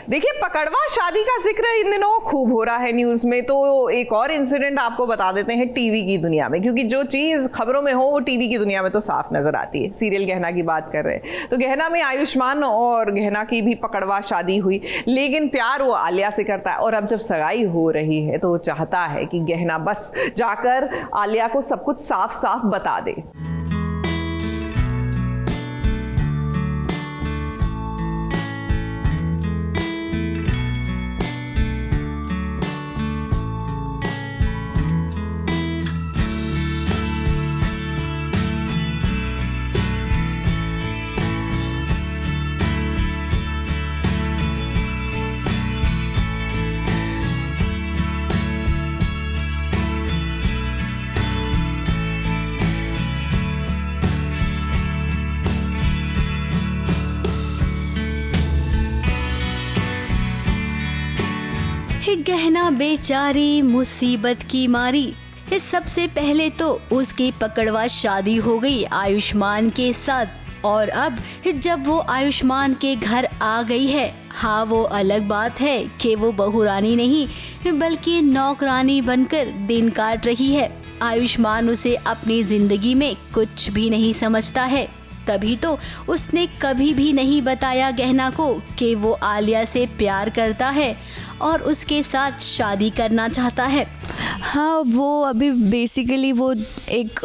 देखिए, पकड़वा शादी का जिक्र इन दिनों खूब हो रहा है न्यूज में, तो एक और इंसिडेंट आपको बता देते हैं टीवी की दुनिया में, क्योंकि जो चीज खबरों में हो वो टीवी की दुनिया में तो साफ नजर आती है। सीरियल गहना की बात कर रहे हैं, तो गहना में आयुष्मान और गहना की भी पकड़वा शादी हुई, लेकिन प्यार वो आलिया से करता है। और अब जब सगाई हो रही है तो वो चाहता है कि गहना बस जाकर आलिया को सब कुछ साफ साफ बता दे। गहना बेचारी मुसीबत की मारी। सबसे पहले तो उसकी पकड़वा शादी हो गई आयुष्मान के साथ, और अब जब वो आयुष्मान के घर आ गई है, हाँ वो अलग बात है कि वो बहुरानी नहीं बल्कि नौकरानी बनकर दिन काट रही है। आयुष्मान उसे अपनी जिंदगी में कुछ भी नहीं समझता है, तभी तो उसने कभी भी नहीं बताया गहना को कि वो आलिया से प्यार करता है और उसके साथ शादी करना चाहता है। हाँ, वो अभी बेसिकली वो एक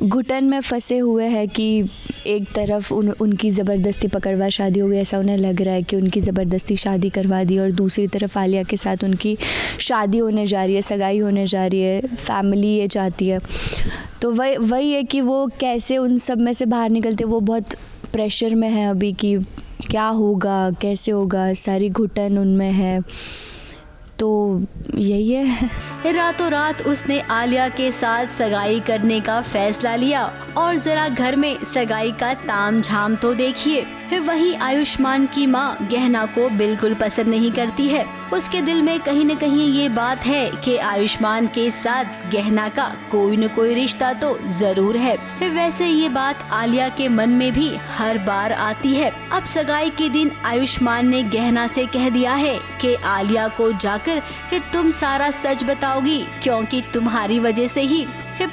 घुटन में फंसे हुए हैं कि एक तरफ उनकी ज़बरदस्ती पकड़वा शादी हो गई, ऐसा उन्हें लग रहा है कि उनकी ज़बरदस्ती शादी करवा दी, और दूसरी तरफ आलिया के साथ उनकी शादी होने जा रही है, सगाई होने जा रही है, फैमिली ये चाहती है। तो वही है कि वो कैसे उन सब में से बाहर निकलते। वो बहुत प्रेशर में है अभी कि क्या होगा, कैसे होगा, सारी घुटन उनमें है। तो यही है। रातों रात उसने आलिया के साथ सगाई करने का फैसला लिया, और जरा घर में सगाई का ताम झाम तो देखिए। वहीं आयुष्मान की माँ गहना को बिल्कुल पसंद नहीं करती है। उसके दिल में कहीं न कहीं ये बात है कि आयुष्मान के साथ गहना का कोई न कोई रिश्ता तो जरूर है। वैसे ये बात आलिया के मन में भी हर बार आती है। अब सगाई के दिन आयुष्मान ने गहना से कह दिया है कि आलिया को जाकर तुम सारा सच बताओगी, क्योंकि तुम्हारी वजह से ही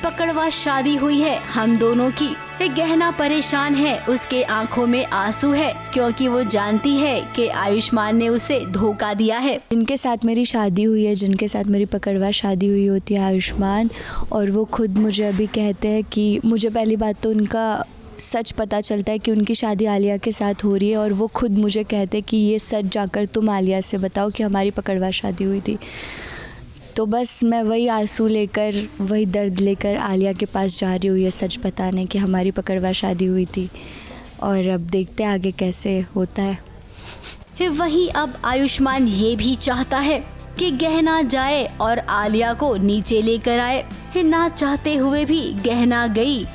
पकड़वा शादी हुई है हम दोनों की। गहना परेशान है, उसके आंखों में आंसू है, क्योंकि वो जानती है कि आयुष्मान ने उसे धोखा दिया है। जिनके साथ मेरी शादी हुई है, जिनके साथ मेरी पकड़वा शादी हुई होती है आयुष्मान, और वो खुद मुझे अभी कहते हैं कि मुझे पहली बात तो उनका सच पता चलता है कि उनकी शादी आलिया के साथ हो रही है, और वो खुद मुझे कहते हैं कि ये सच जाकर तुम आलिया से बताओ कि हमारी पकड़वा शादी हुई थी। तो बस मैं वही आंसू लेकर, वही दर्द लेकर आलिया के पास जा रही हूँ ये सच बताने कि हमारी पकड़वा शादी हुई थी, और अब देखते हैं आगे कैसे होता है। वहीं अब आयुष्मान ये भी चाहता है कि गहना जाए और आलिया को नीचे लेकर आए। ना चाहते हुए भी गहना गई।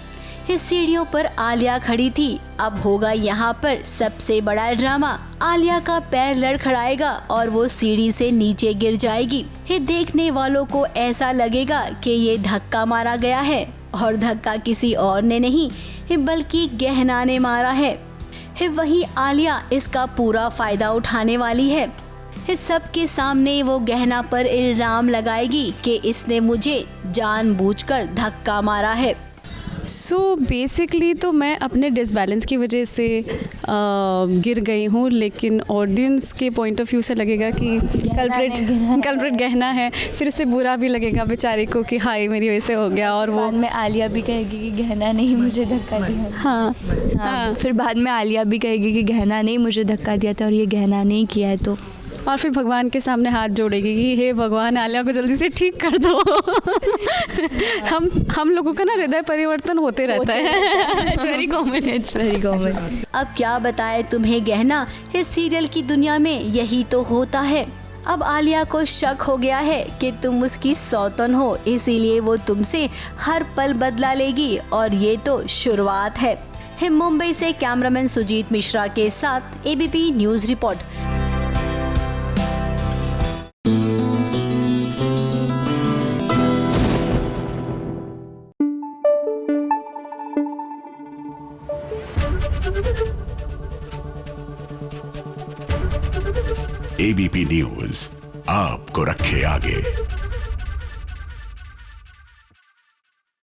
सीढ़ियों पर आलिया खड़ी थी। अब होगा यहाँ पर सबसे बड़ा ड्रामा। आलिया का पैर लड़खड़ाएगा और वो सीढ़ी से नीचे गिर जाएगी। देखने वालों को ऐसा लगेगा कि ये धक्का मारा गया है, और धक्का किसी और ने नहीं बल्कि गहना ने मारा है। वहीं आलिया इसका पूरा फायदा उठाने वाली है। सबके सामने वो गहना पर इल्जाम लगाएगी कि इसने मुझे जानबूझकर धक्का मारा है। सो बेसिकली तो मैं अपने डिसबैलेंस की वजह से गिर गई हूँ, लेकिन ऑडियंस के पॉइंट ऑफ व्यू से लगेगा कि कल्प्रिट गहना है, फिर उससे बुरा भी लगेगा बेचारे को कि हाय मेरी वजह से हो गया। और वो बाद में आलिया भी कहेगी कि गहना नहीं मुझे धक्का दिया। हाँ, फिर बाद में आलिया भी कहेगी कि गहना नहीं मुझे धक्का दिया था और ये गहना नहीं किया है। तो और फिर भगवान के सामने हाथ जोड़ेगी कि हे भगवान, आलिया को जल्दी से ठीक कर दो। हम लोगों का ना हृदय परिवर्तन होते रहता है। It's very common. अब क्या बताए तुम्हें गहना, इस सीरियल की दुनिया में यही तो होता है। अब आलिया को शक हो गया है कि तुम उसकी सौतन हो, इसीलिए वो तुमसे हर पल बदला लेगी, और ये तो शुरुआत है। मुंबई से कैमरामैन सुजीत मिश्रा के साथ ABP news report. Thank you. ABP news आपको रखे आगे।